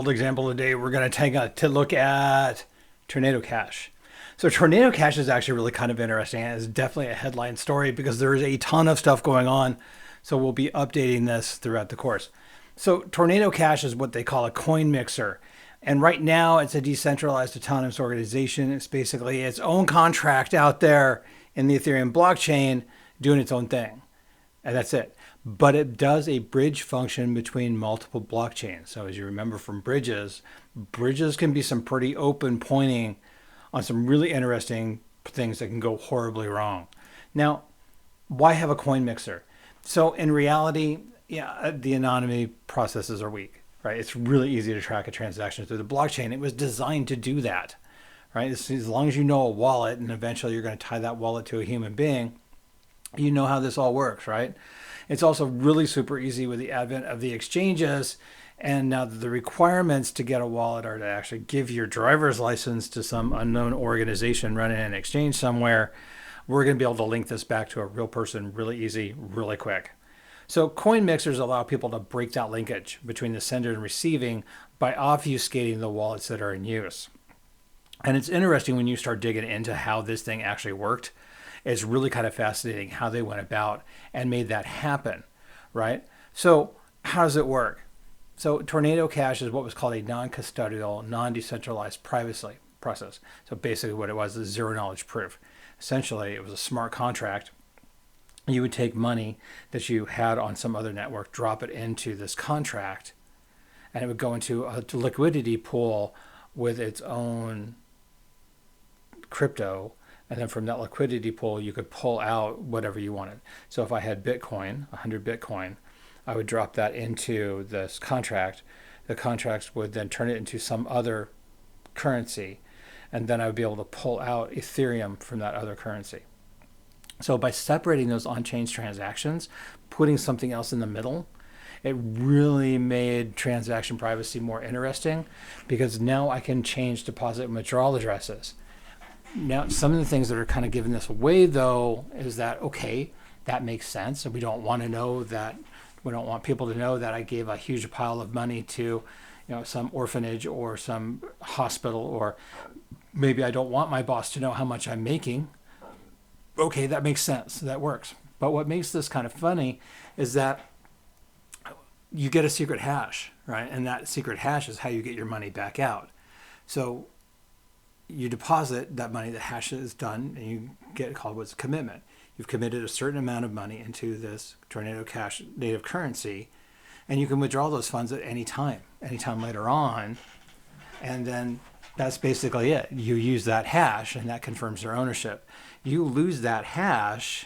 world example today, we're going to take to look at Tornado Cash. So Tornado Cash is actually really kind of interesting. It's definitely a headline story because there is a ton of stuff going on. So we'll be updating this throughout the course. So Tornado Cash is what they call a coin mixer. And right now it's a decentralized autonomous organization. It's basically its own contract out there in the Ethereum blockchain doing its own thing. And that's it. But it does a bridge function between multiple blockchains. So as you remember from bridges can be some pretty open pointing on some really interesting things that can go horribly wrong. Now, why have a coin mixer? So in reality, yeah, the anonymity processes are weak, right? It's really easy to track a transaction through the blockchain. It was designed to do that, right? As long as you know a wallet, and eventually you're going to tie that wallet to a human being, you know how this all works, right? It's also really super easy with the advent of the exchanges. And now the requirements to get a wallet are to actually give your driver's license to some unknown organization running an exchange somewhere. We're going to be able to link this back to a real person really easy, really quick. So coin mixers allow people to break that linkage between the sender and receiving by obfuscating the wallets that are in use. And it's interesting when you start digging into how this thing actually worked. It's really kind of fascinating how they went about and made that happen, right? So how does it work? So Tornado Cash is what was called a non-custodial, non-decentralized privacy process. So basically what it was is zero knowledge proof. Essentially, it was a smart contract. You would take money that you had on some other network, drop it into this contract, and it would go into a liquidity pool with its own crypto. And then from that liquidity pool, you could pull out whatever you wanted. So if I had Bitcoin, 100 Bitcoin, I would drop that into this contract. The contracts would then turn it into some other currency. And then I would be able to pull out Ethereum from that other currency. So by separating those on-chain transactions, putting something else in the middle, it really made transaction privacy more interesting because now I can change deposit and withdrawal addresses. Now, some of the things that are kind of giving this away, though, is that, okay, that makes sense. And we don't want people to know that I gave a huge pile of money to, some orphanage or some hospital, or maybe I don't want my boss to know how much I'm making. Okay, that makes sense. That works. But what makes this kind of funny is that you get a secret hash, right? And that secret hash is how you get your money back out. So you deposit that money, the hash is done, and you get called what's a commitment. You've committed a certain amount of money into this Tornado Cash native currency, and you can withdraw those funds at anytime later on. And then that's basically it. You use that hash, and that confirms their ownership. You lose that hash,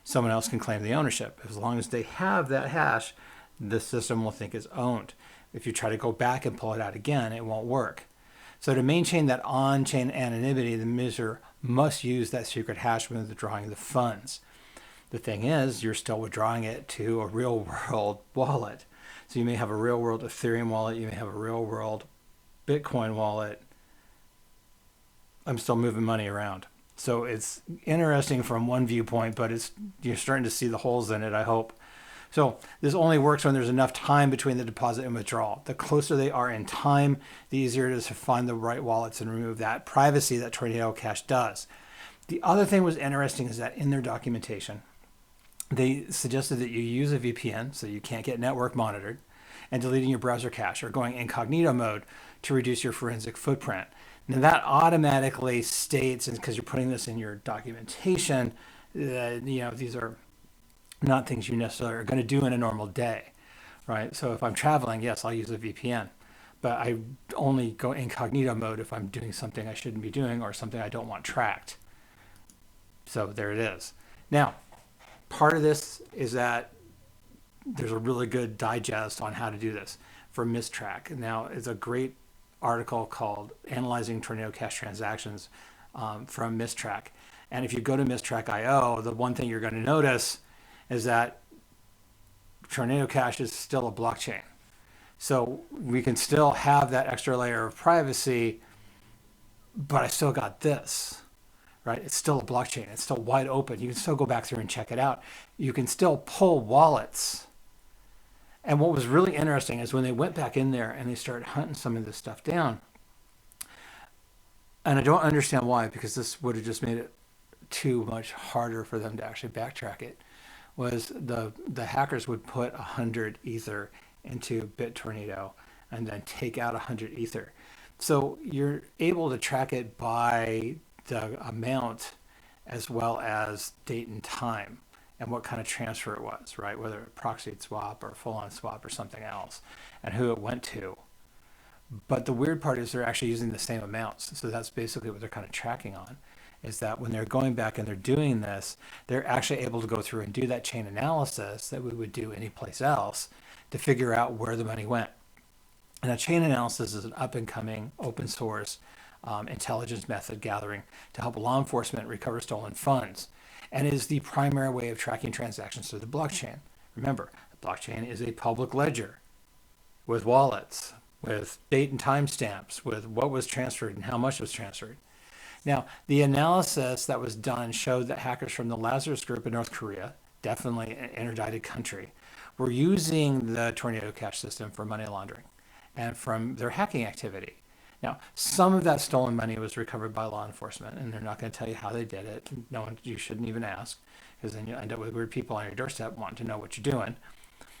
someone else can claim the ownership. As long as they have that hash, the system will think it's owned. If you try to go back and pull it out again, it won't work. So to maintain that on-chain anonymity, the user must use that secret hash when withdrawing the funds. The thing is, you're still withdrawing it to a real-world wallet. So you may have a real-world Ethereum wallet, you may have a real-world Bitcoin wallet. I'm still moving money around. So it's interesting from one viewpoint, but you're starting to see the holes in it, I hope. So this only works when there's enough time between the deposit and withdrawal. The closer they are in time, the easier it is to find the right wallets and remove that privacy that Tornado Cash does. The other thing was interesting is that in their documentation, they suggested that you use a VPN so you can't get network monitored, and deleting your browser cache or going incognito mode to reduce your forensic footprint. Now that automatically states, and because you're putting this in your documentation, these are not things you necessarily are going to do in a normal day, right? So if I'm traveling, yes, I'll use a VPN, but I only go incognito mode if I'm doing something I shouldn't be doing or something I don't want tracked. So there it is. Now, part of this is that there's a really good digest on how to do this for Mistrack. Now, it's a great article called Analyzing Tornado Cash Transactions from Mistrack. And if you go to Mistrack.io, the one thing you're going to notice is that Tornado Cash is still a blockchain. So we can still have that extra layer of privacy, but I still got this, right? It's still a blockchain. It's still wide open. You can still go back through and check it out. You can still pull wallets And what was really interesting is when they went back in there and they started hunting some of this stuff down, and I don't understand why, because this would have just made it too much harder for them to actually backtrack it, was the hackers would put 100 ether into BitTornado and then take out 100 ether. So you're able to track it by the amount as well as date and time and what kind of transfer it was, right? Whether a proxied swap or full-on swap or something else, and who it went to. But the weird part is they're actually using the same amounts. So that's basically what they're kind of tracking on, is that when they're going back and they're doing this, they're actually able to go through and do that chain analysis that we would do anyplace else to figure out where the money went. And a chain analysis is an up and coming open source intelligence method gathering to help law enforcement recover stolen funds, and is the primary way of tracking transactions through the blockchain. Remember, the blockchain is a public ledger with wallets, with date and time stamps, with what was transferred and how much was transferred. Now, the analysis that was done showed that hackers from the Lazarus Group in North Korea, definitely an interdicted country, were using the Tornado Cash system for money laundering and from their hacking activity. Now, some of that stolen money was recovered by law enforcement, and they're not going to tell you how they did it. No one, you shouldn't even ask, because then you end up with weird people on your doorstep wanting to know what you're doing.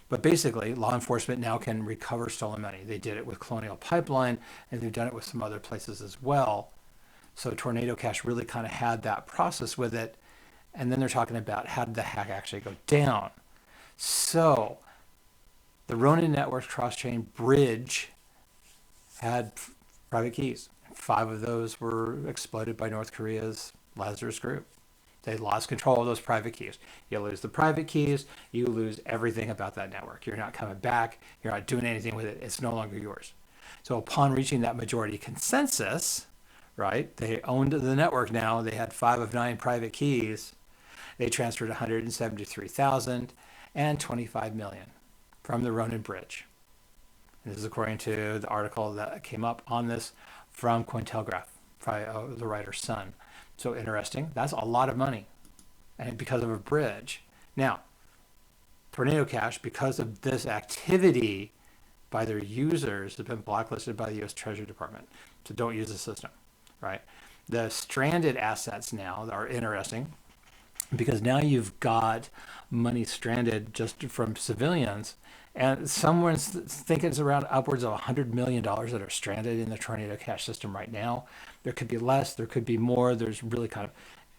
But basically, law enforcement now can recover stolen money. They did it with Colonial Pipeline, and they've done it with some other places as well. So Tornado Cash really kind of had that process with it. And then they're talking about how did the hack actually go down. So the Ronin Network's cross-chain bridge had private keys. 5 of those were exploited by North Korea's Lazarus Group. They lost control of those private keys. You lose the private keys, you lose everything about that network. You're not coming back. You're not doing anything with it. It's no longer yours. So upon reaching that majority consensus, right, they owned the network now. They had 5 of 9 private keys. They transferred 173,000 and 25 million from the Ronin Bridge. And this is according to the article that came up on this from Cointelegraph, probably the writer's son. So interesting. That's a lot of money, and because of a bridge. Now, Tornado Cash, because of this activity by their users, has been blacklisted by the U.S. Treasury Department. So don't use the system, right? The stranded assets now are interesting because now you've got money stranded just from civilians, and someone's thinking it's around upwards of $100 million that are stranded in the Tornado Cash system right now. There could be less, there could be more. There's really kind of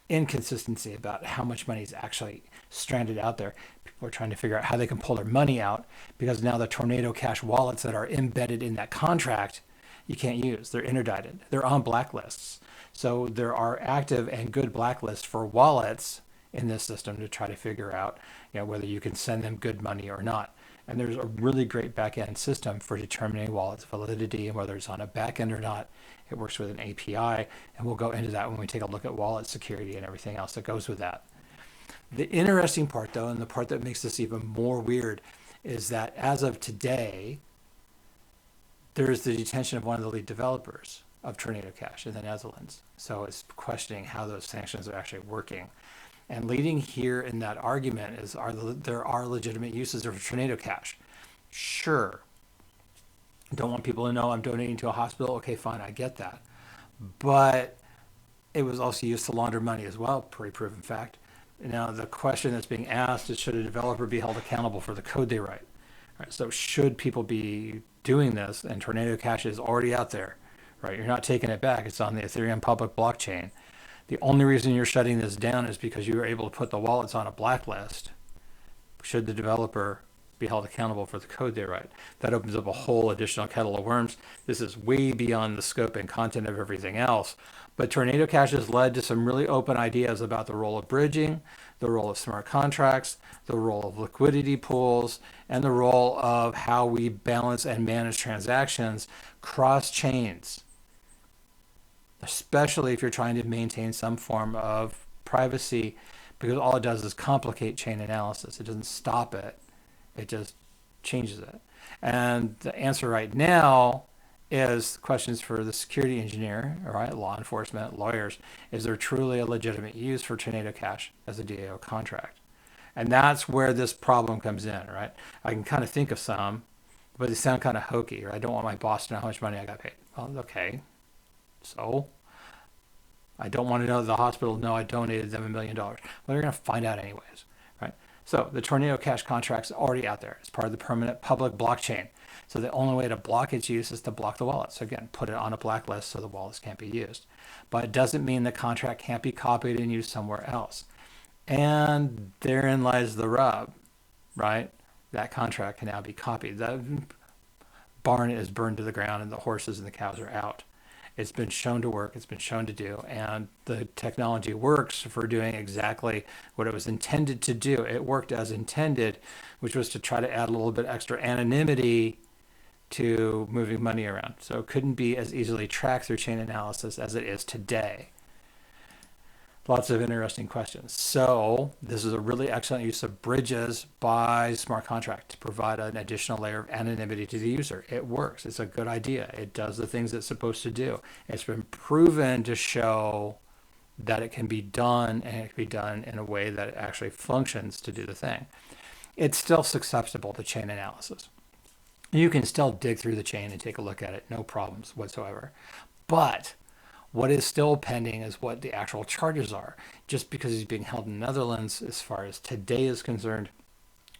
inconsistency about how much money is actually stranded out there. People are trying to figure out how they can pull their money out because now the Tornado Cash wallets that are embedded in that contract, you can't use. They're interdicted. They're on blacklists. So there are active and good blacklists for wallets in this system to try to figure out, whether you can send them good money or not. And there's a really great back-end system for determining wallet's validity and whether it's on a back-end or not. It works with an API, and we'll go into that when we take a look at wallet security and everything else that goes with that. The interesting part, though, and the part that makes this even more weird, is that as of today, there is the detention of one of the lead developers of Tornado Cash in the Netherlands. So it's questioning how those sanctions are actually working. And leading here in that argument is there are legitimate uses of Tornado Cash. Sure. Don't want people to know I'm donating to a hospital. Okay, fine, I get that. But it was also used to launder money as well, pretty proven fact. Now, the question that's being asked is, should a developer be held accountable for the code they write? All right, so should people be doing this? And Tornado Cash is already out there, right? You're not taking it back. It's on the Ethereum public blockchain. The only reason you're shutting this down is because you were able to put the wallets on a blacklist. Should the developer be held accountable for the code they write? That opens up a whole additional kettle of worms. This is way beyond the scope and content of everything else. But Tornado Cash has led to some really open ideas about the role of bridging, the role of smart contracts, the role of liquidity pools, and the role of how we balance and manage transactions cross chains, especially if you're trying to maintain some form of privacy, because all it does is complicate chain analysis. It doesn't stop it. It just changes it. And the answer right now is questions for the security engineer, all right, law enforcement, lawyers. Is there truly a legitimate use for Tornado Cash as a DAO contract? And that's where this problem comes in, right? I can kind of think of some, but they sound kind of hokey, right? I don't want my boss to know how much money I got paid. Well, okay. So I don't want to know the hospital know I donated them $1 million. Well, they're going to find out anyways, right? So the Tornado Cash contract's already out there. It's part of the permanent public blockchain. So the only way to block its use is to block the wallet. So again, put it on a blacklist so the wallets can't be used. But it doesn't mean the contract can't be copied and used somewhere else. And therein lies the rub, right? That contract can now be copied. The barn is burned to the ground and the horses and the cows are out. It's been shown to work, it's been shown to do, and the technology works for doing exactly what it was intended to do. It worked as intended, which was to try to add a little bit extra anonymity to moving money around. So it couldn't be as easily tracked through chain analysis as it is today. Lots of interesting questions. So this is a really excellent use of bridges by smart contract to provide an additional layer of anonymity to the user. It works. It's a good idea. It does the things it's supposed to do. It's been proven to show that it can be done, and it can be done in a way that it actually functions to do the thing. It's still susceptible to chain analysis. You can still dig through the chain and take a look at it, no problems whatsoever. But what is still pending is what the actual charges are. Just because he's being held in the Netherlands, as far as today is concerned,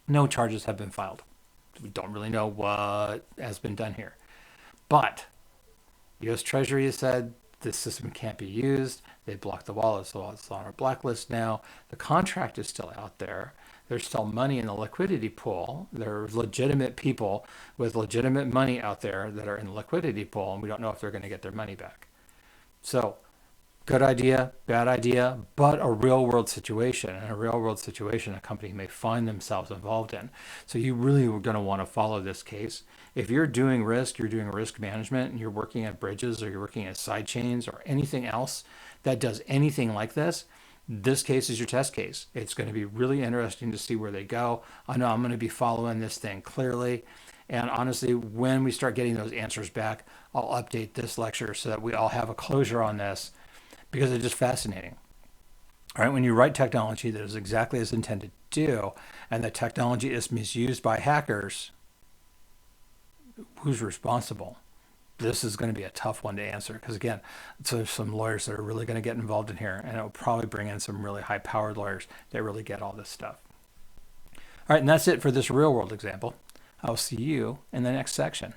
no charges have been filed. We don't really know what has been done here. But U.S. Treasury has said this system can't be used. They blocked the wallet, so it's on our blacklist now. The contract is still out there. There's still money in the liquidity pool. There are legitimate people with legitimate money out there that are in the liquidity pool, and we don't know if they're going to get their money back. So, good idea, bad idea, but a real world situation. And a real world situation a company may find themselves involved in. So you really are going to want to follow this case. If you're doing risk management, and you're working at bridges or you're working at side chains or anything else that does anything like this case is your test case. It's going to be really interesting to see where they go. I know I'm going to be following this thing clearly. And honestly, when we start getting those answers back, I'll update this lecture so that we all have a closure on this, because it's just fascinating. All right, when you write technology that is exactly as intended to do, and the technology is misused by hackers, who's responsible? This is going to be a tough one to answer, because again, so there's some lawyers that are really going to get involved in here, and it will probably bring in some really high-powered lawyers that really get all this stuff. All right, and that's it for this real-world example. I'll see you in the next section.